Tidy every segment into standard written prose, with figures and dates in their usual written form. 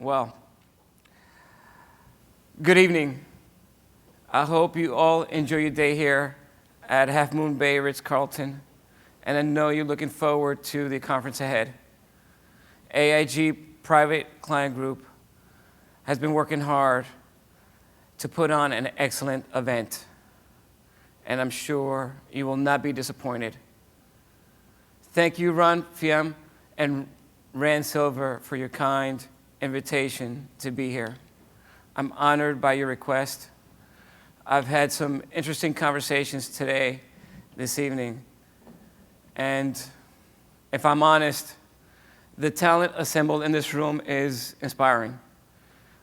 Well, good evening. I hope you all enjoy your day here at Half Moon Bay Ritz-Carlton, and I know you're looking forward to the conference ahead. AIG Private Client Group has been working hard to put on an excellent event, and I'm sure you will not be disappointed. Thank you, Ron Fiem and Rand Silver, for your kind invitation to be here. I'm honored by your request. I've had some interesting conversations this evening, and if I'm honest, the talent assembled in this room is inspiring,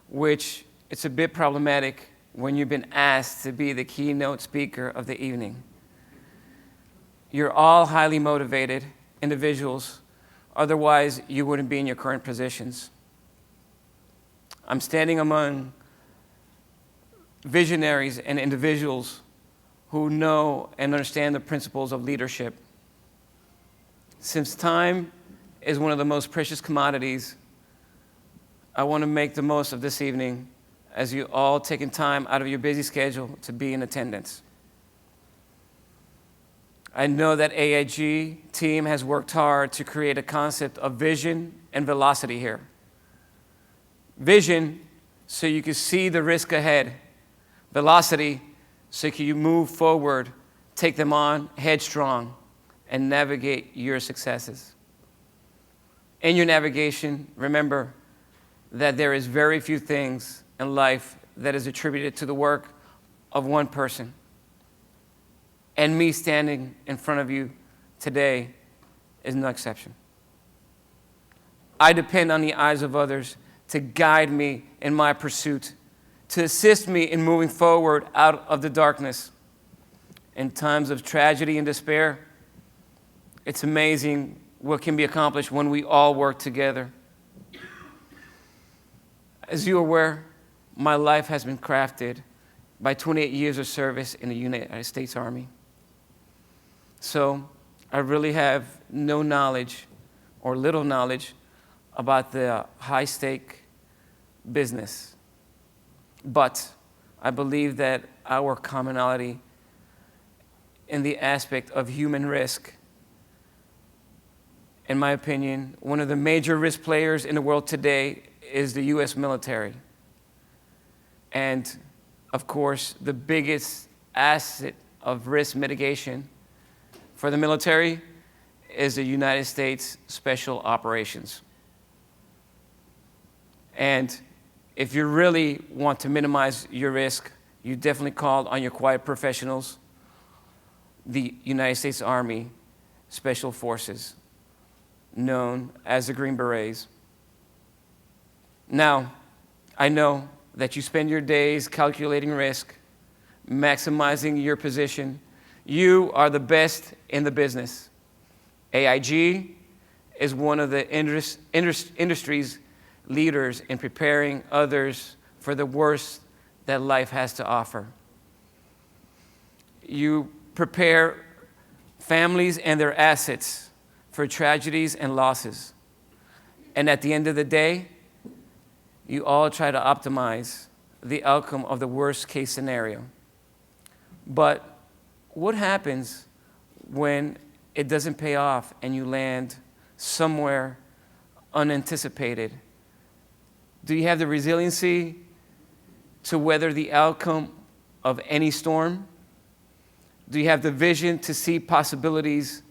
which it's a bit problematic when you've been asked to be the keynote speaker of the evening. You're all highly motivated individuals, otherwise you wouldn't be in your current positions. I'm standing among visionaries and individuals who know and understand the principles of leadership. Since time is one of the most precious commodities, I want to make the most of this evening as you all taking time out of your busy schedule to be in attendance. I know that AIG team has worked hard to create a concept of vision and velocity here. Vision, so you can see the risk ahead. Velocity, so you can move forward, take them on headstrong, and navigate your successes. In your navigation, remember that there is very few things in life that is attributed to the work of one person. And me standing in front of you today is no exception. I depend on the eyes of others to guide me in my pursuit, to assist me in moving forward out of the darkness. In times of tragedy and despair, it's amazing what can be accomplished when we all work together. As you are aware, my life has been crafted by 28 years of service in the United States Army. So I really have no knowledge or little knowledge about the high-stake business. But I believe that our commonality in the aspect of human risk, in my opinion, one of the major risk players in the world today is the U.S. military. And of course, the biggest asset of risk mitigation for the military is the United States Special Operations. And if you really want to minimize your risk, you definitely call on your quiet professionals, the United States Army Special Forces, known as the Green Berets. Now, I know that you spend your days calculating risk, maximizing your position. You are the best in the business. AIG is one of the industry's leaders in preparing others for the worst that life has to offer. You prepare families and their assets for tragedies and losses. And at the end of the day, you all try to optimize the outcome of the worst case scenario. But what happens when it doesn't pay off and you land somewhere unanticipated? Do you have the resiliency to weather the outcome of any storm? Do you have the vision to see possibilities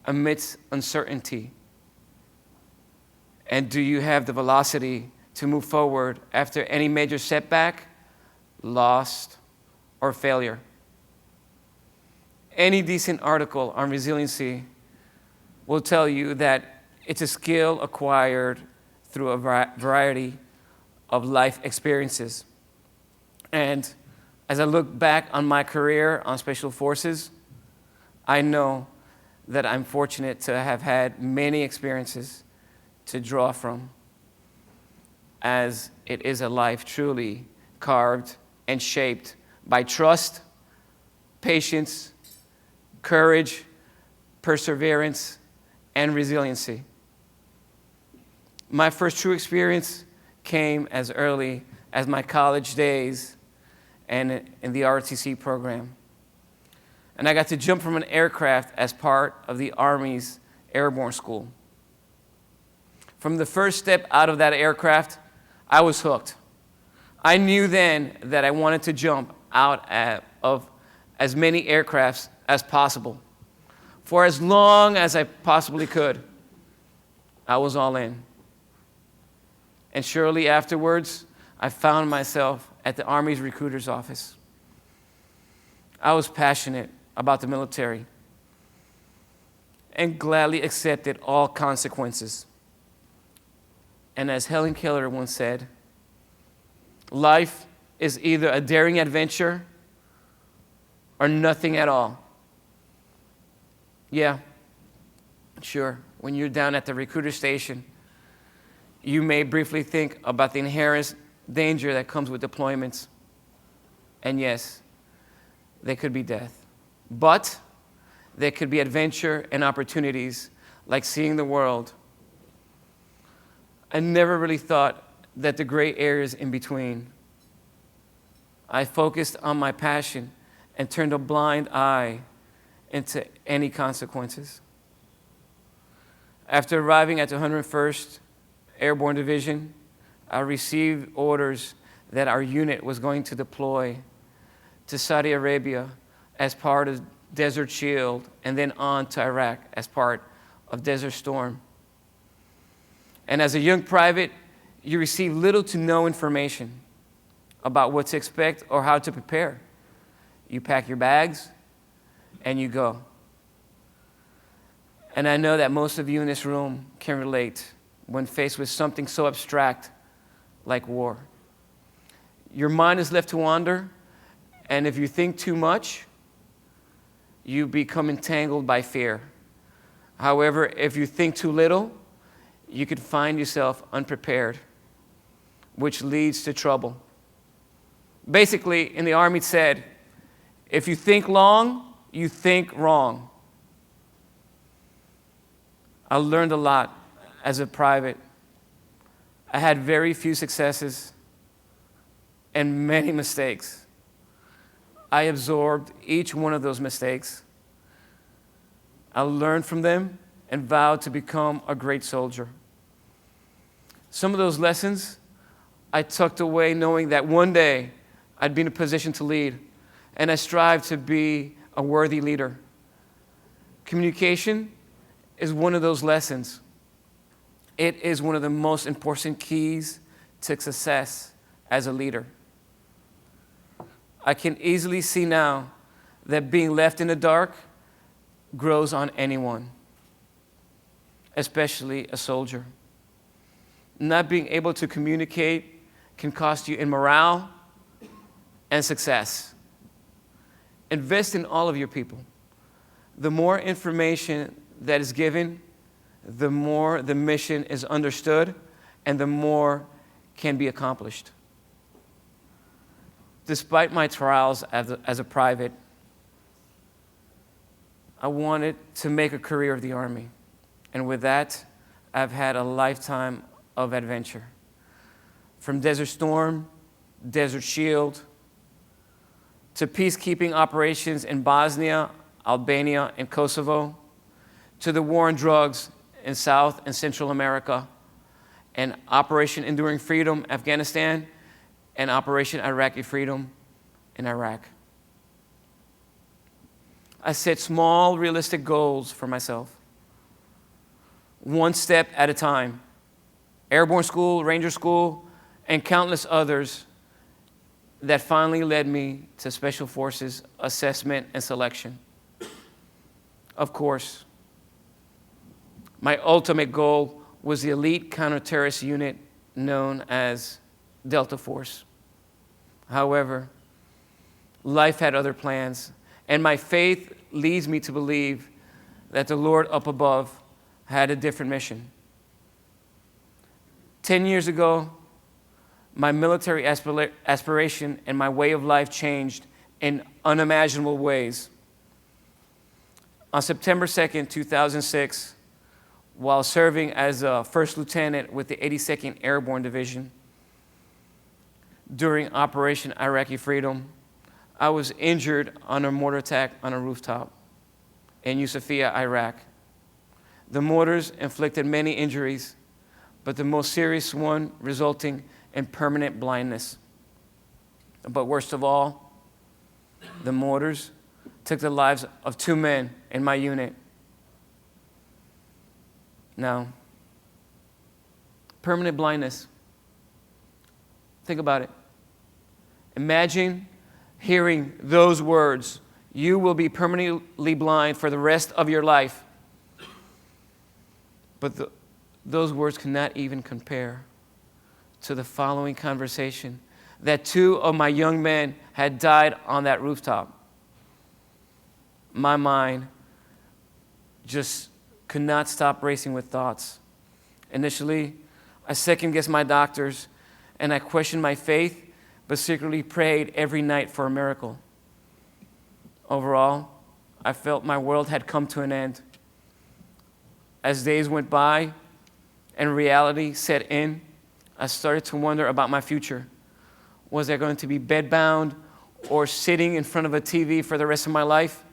amidst uncertainty? And do you have the velocity to move forward after any major setback, loss, or failure? Any decent article on resiliency will tell you that it's a skill acquired through a variety of life experiences. And as I look back on my career on Special Forces, I know that I'm fortunate to have had many experiences to draw from, as it is a life truly carved and shaped by trust, patience, courage, perseverance, and resiliency. My first true experience came as early as my college days and in the ROTC program. And I got to jump from an aircraft as part of the Army's airborne school. From the first step out of that aircraft, I was hooked. I knew then that I wanted to jump out of as many aircrafts as possible. For as long as I possibly could, I was all in. And shortly afterwards, I found myself at the Army's recruiter's office. I was passionate about the military and gladly accepted all consequences. And as Helen Keller once said, life is either a daring adventure or nothing at all. Yeah, sure, when you're down at the recruiter station, you may briefly think about the inherent danger that comes with deployments. And yes, there could be death. But there could be adventure and opportunities like seeing the world. I never really thought that the gray areas in between. I focused on my passion and turned a blind eye into any consequences. After arriving at the 101st Airborne Division, I received orders that our unit was going to deploy to Saudi Arabia as part of Desert Shield and then on to Iraq as part of Desert Storm. And as a young private, you receive little to no information about what to expect or how to prepare. You pack your bags and you go. And I know that most of you in this room can relate when faced with something so abstract like war. Your mind is left to wander, and if you think too much, you become entangled by fear. However, if you think too little, you could find yourself unprepared, which leads to trouble. Basically, in the Army it said, if you think long, you think wrong. I learned a lot as a private. I had very few successes and many mistakes. I absorbed each one of those mistakes. I learned from them and vowed to become a great soldier. Some of those lessons I tucked away knowing that one day I'd be in a position to lead, and I strived to be a worthy leader. Communication is one of those lessons. It is one of the most important keys to success as a leader. I can easily see now that being left in the dark grows on anyone, especially a soldier. Not being able to communicate can cost you in morale and success. Invest in all of your people. The more information that is given, the more the mission is understood and the more can be accomplished. Despite my trials as a private, I wanted to make a career of the Army. And with that, I've had a lifetime of adventure. From Desert Storm, Desert Shield, to peacekeeping operations in Bosnia, Albania, and Kosovo, to the war on drugs in South and Central America, and Operation Enduring Freedom, Afghanistan, and Operation Iraqi Freedom in Iraq. I set small, realistic goals for myself, one step at a time. Airborne School, Ranger School, and countless others that finally led me to Special Forces assessment and selection. Of course, my ultimate goal was the elite counter-terrorist unit known as Delta Force. However, life had other plans, and my faith leads me to believe that the Lord up above had a different mission. 10 years ago, my military aspiration and my way of life changed in unimaginable ways. On September 2nd, 2006, while serving as a first lieutenant with the 82nd Airborne Division, during Operation Iraqi Freedom, I was injured on a mortar attack on a rooftop in Yusufia, Iraq. The mortars inflicted many injuries, but the most serious one resulting in permanent blindness. But worst of all, the mortars took the lives of 2 men in my unit. Now, permanent blindness. Think about it. Imagine hearing those words, "You will be permanently blind for the rest of your life." But those words cannot even compare to the following conversation, that 2 of my young men had died on that rooftop. My mind just could not stop racing with thoughts. Initially, I second-guessed my doctors, and I questioned my faith, but secretly prayed every night for a miracle. Overall, I felt my world had come to an end. As days went by and reality set in, I started to wonder about my future. Was I going to be bedbound or sitting in front of a TV for the rest of my life?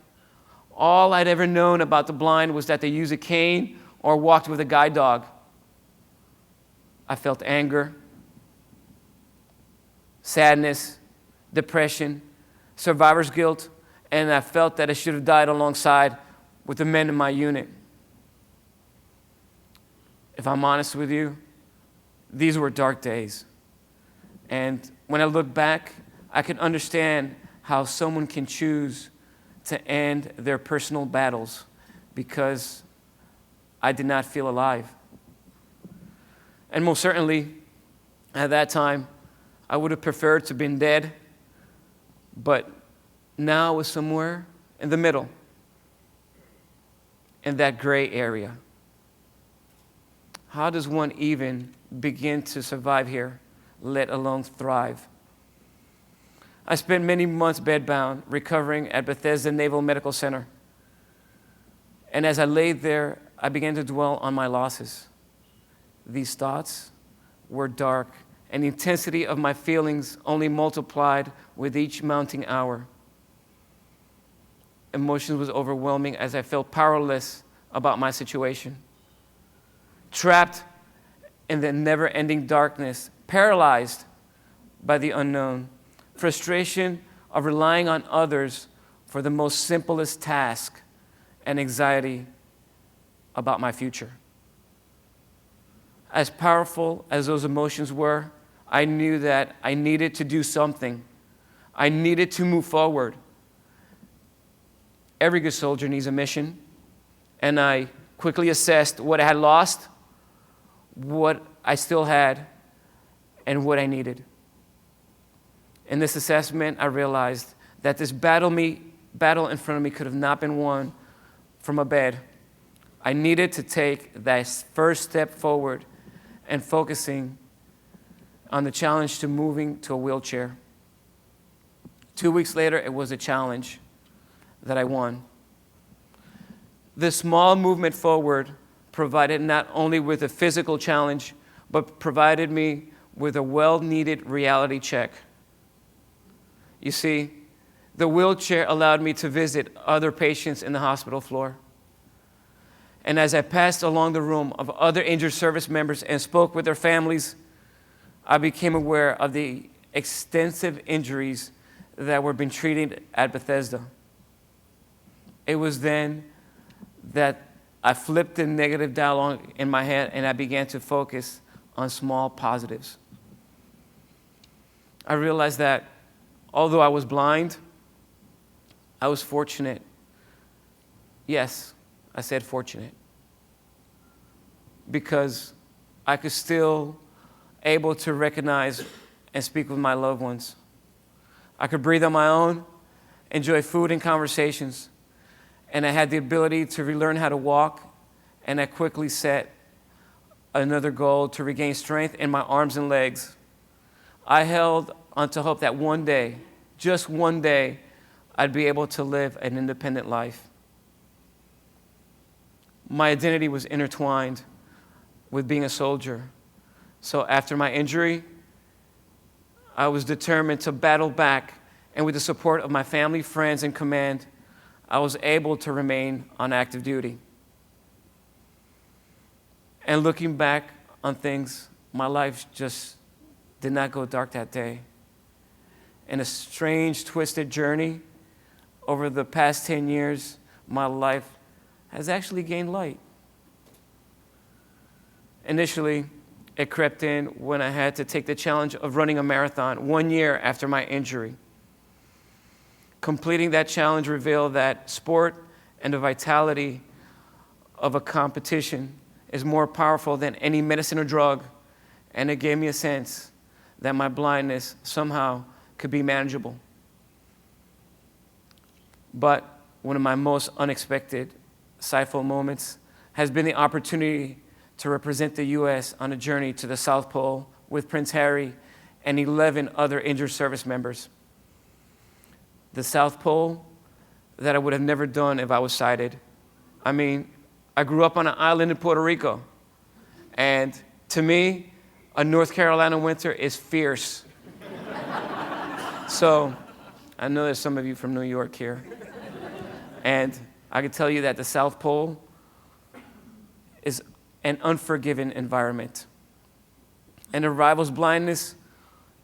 All I'd ever known about the blind was that they use a cane or walked with a guide dog. I felt anger, sadness, depression, survivor's guilt, and I felt that I should have died alongside with the men in my unit. If I'm honest with you, these were dark days. And when I look back, I can understand how someone can choose to end their personal battles because I did not feel alive. And most certainly, at that time, I would have preferred to have been dead, but now I was somewhere in the middle, in that gray area. How does one even begin to survive here, let alone thrive? I spent many months bedbound, recovering at Bethesda Naval Medical Center. And as I laid there, I began to dwell on my losses. These thoughts were dark, and the intensity of my feelings only multiplied with each mounting hour. Emotions was overwhelming as I felt powerless about my situation. Trapped in the never-ending darkness, paralyzed by the unknown, frustration of relying on others for the most simplest task, and anxiety about my future. As powerful as those emotions were, I knew that I needed to do something. I needed to move forward. Every good soldier needs a mission, and I quickly assessed what I had lost, what I still had, and what I needed. In this assessment, I realized that this battle in front of me could have not been won from a bed. I needed to take that first step forward and focusing on the challenge to moving to a wheelchair. 2 weeks later, it was a challenge that I won. This small movement forward provided not only with a physical challenge, but provided me with a well-needed reality check. You see, the wheelchair allowed me to visit other patients in the hospital floor. And as I passed along the room of other injured service members and spoke with their families, I became aware of the extensive injuries that were being treated at Bethesda. It was then that I flipped the negative dialogue in my head and I began to focus on small positives. I realized that although I was blind, I was fortunate. Yes, I said fortunate. Because I could still able to recognize and speak with my loved ones. I could breathe on my own, enjoy food and conversations, and I had the ability to relearn how to walk, and I quickly set another goal to regain strength in my arms and legs. I held onto hope that one day, just one day, I'd be able to live an independent life. My identity was intertwined with being a soldier. So after my injury, I was determined to battle back, and with the support of my family, friends, and command, I was able to remain on active duty. And looking back on things, my life just did not go dark that day. In a strange, twisted journey, over the past 10 years, my life has actually gained light. Initially, it crept in when I had to take the challenge of running a marathon 1 year after my injury. Completing that challenge revealed that sport and the vitality of a competition is more powerful than any medicine or drug, and it gave me a sense that my blindness somehow could be manageable. But one of my most unexpected insightful moments has been the opportunity to represent the U.S. on a journey to the South Pole with Prince Harry and 11 other injured service members. The South Pole that I would have never done if I was sighted. I mean, I grew up on an island in Puerto Rico, and to me, a North Carolina winter is fierce. So, I know there's some of you from New York here, and I can tell you that the South Pole is an unforgiving environment, and it rivals blindness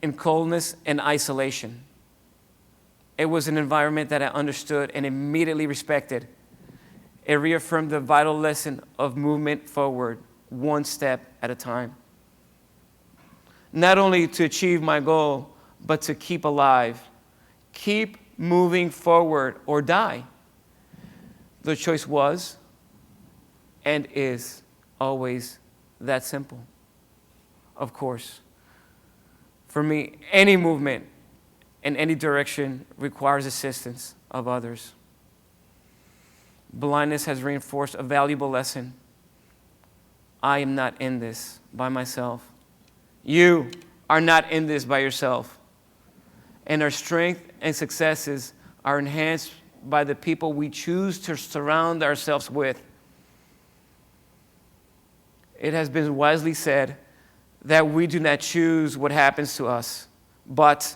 in coldness and isolation. It was an environment that I understood and immediately respected. It reaffirmed the vital lesson of movement forward, one step at a time. Not only to achieve my goal, but to keep alive. Keep moving forward or die. The choice was and is always that simple. Of course, for me, any movement in any direction requires assistance of others. Blindness has reinforced a valuable lesson. I am not in this by myself. You are not in this by yourself. And our strength and successes are enhanced by the people we choose to surround ourselves with. It has been wisely said that we do not choose what happens to us, but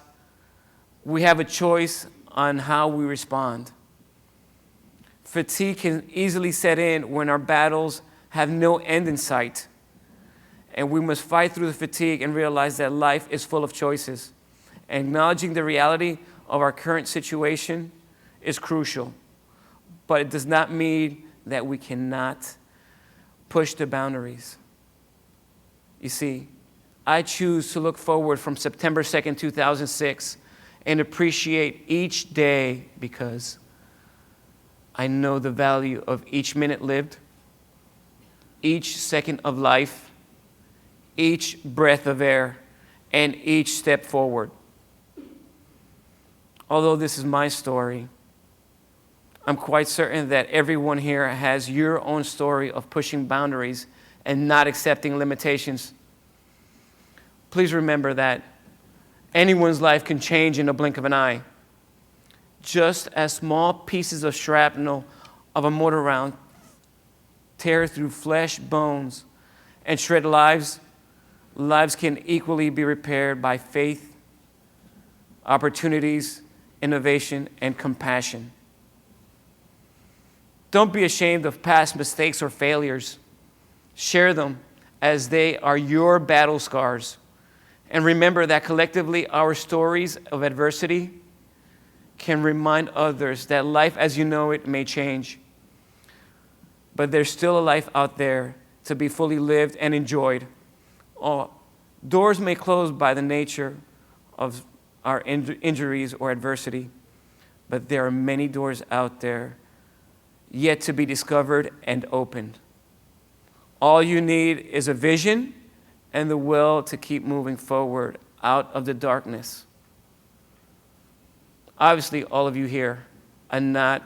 we have a choice on how we respond. Fatigue can easily set in when our battles have no end in sight. And we must fight through the fatigue and realize that life is full of choices. Acknowledging the reality of our current situation is crucial, but it does not mean that we cannot push the boundaries. You see, I choose to look forward from September 2nd, 2006, and appreciate each day because I know the value of each minute lived, each second of life, each breath of air, and each step forward. Although this is my story, I'm quite certain that everyone here has your own story of pushing boundaries and not accepting limitations. Please remember that anyone's life can change in a blink of an eye. Just as small pieces of shrapnel of a mortar round tear through flesh, bones, and shred lives, lives can equally be repaired by faith, opportunities, innovation, and compassion. Don't be ashamed of past mistakes or failures. Share them as they are your battle scars. And remember that collectively our stories of adversity can remind others that life as you know it may change. But there's still a life out there to be fully lived and enjoyed. Doors may close by the nature of our injuries or adversity, but there are many doors out there yet to be discovered and opened. All you need is a vision and the will to keep moving forward out of the darkness. Obviously, all of you here are not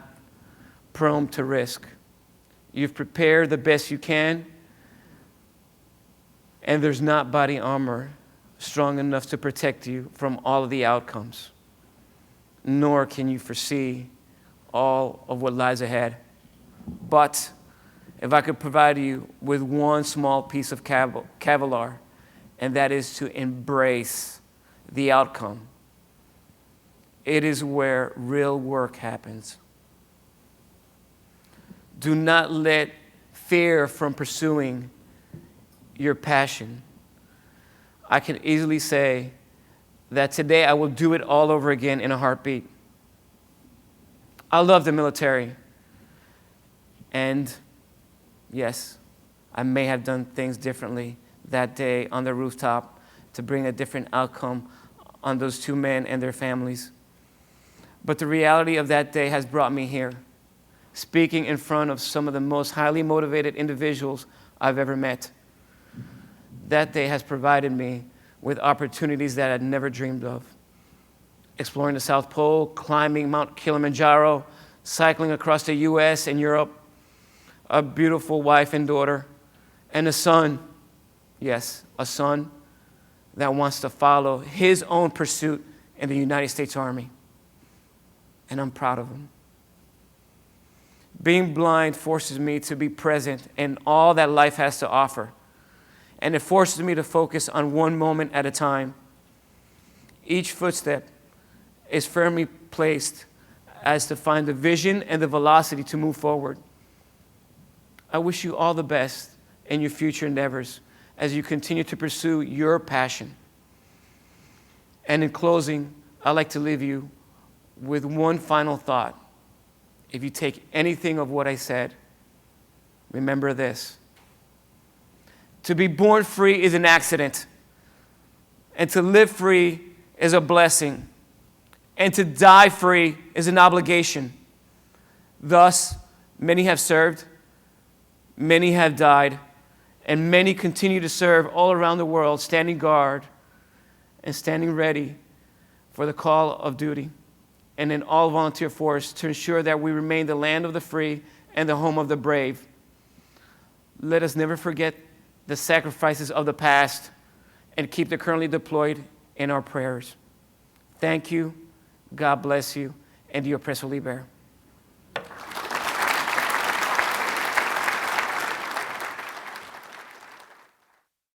prone to risk. You've prepared the best you can, and there's not body armor strong enough to protect you from all of the outcomes, nor can you foresee all of what lies ahead. But if I could provide you with one small piece of Kevlar, and that is to embrace the outcome. It is where real work happens. Do not let fear from pursuing your passion. I can easily say that today I will do it all over again in a heartbeat. I love the military. And yes, I may have done things differently that day on the rooftop to bring a different outcome on those two men and their families. But the reality of that day has brought me here, speaking in front of some of the most highly motivated individuals I've ever met. That day has provided me with opportunities that I'd never dreamed of. Exploring the South Pole, climbing Mount Kilimanjaro, cycling across the US and Europe, a beautiful wife and daughter, and a son, yes, a son that wants to follow his own pursuit in the United States Army. And I'm proud of him. Being blind forces me to be present in all that life has to offer. And it forces me to focus on one moment at a time. Each footstep is firmly placed as to find the vision and the velocity to move forward. I wish you all the best in your future endeavors as you continue to pursue your passion. And in closing, I'd like to leave you with one final thought. If you take anything of what I said, remember this. To be born free is an accident, and to live free is a blessing, and to die free is an obligation. Thus, many have served, many have died, and many continue to serve all around the world, standing guard and standing ready for the call of duty, and in all volunteer force to ensure that we remain the land of the free and the home of the brave. Let us never forget the sacrifices of the past and keep the currently deployed in our prayers. Thank you, God bless you, and Dios preso liber.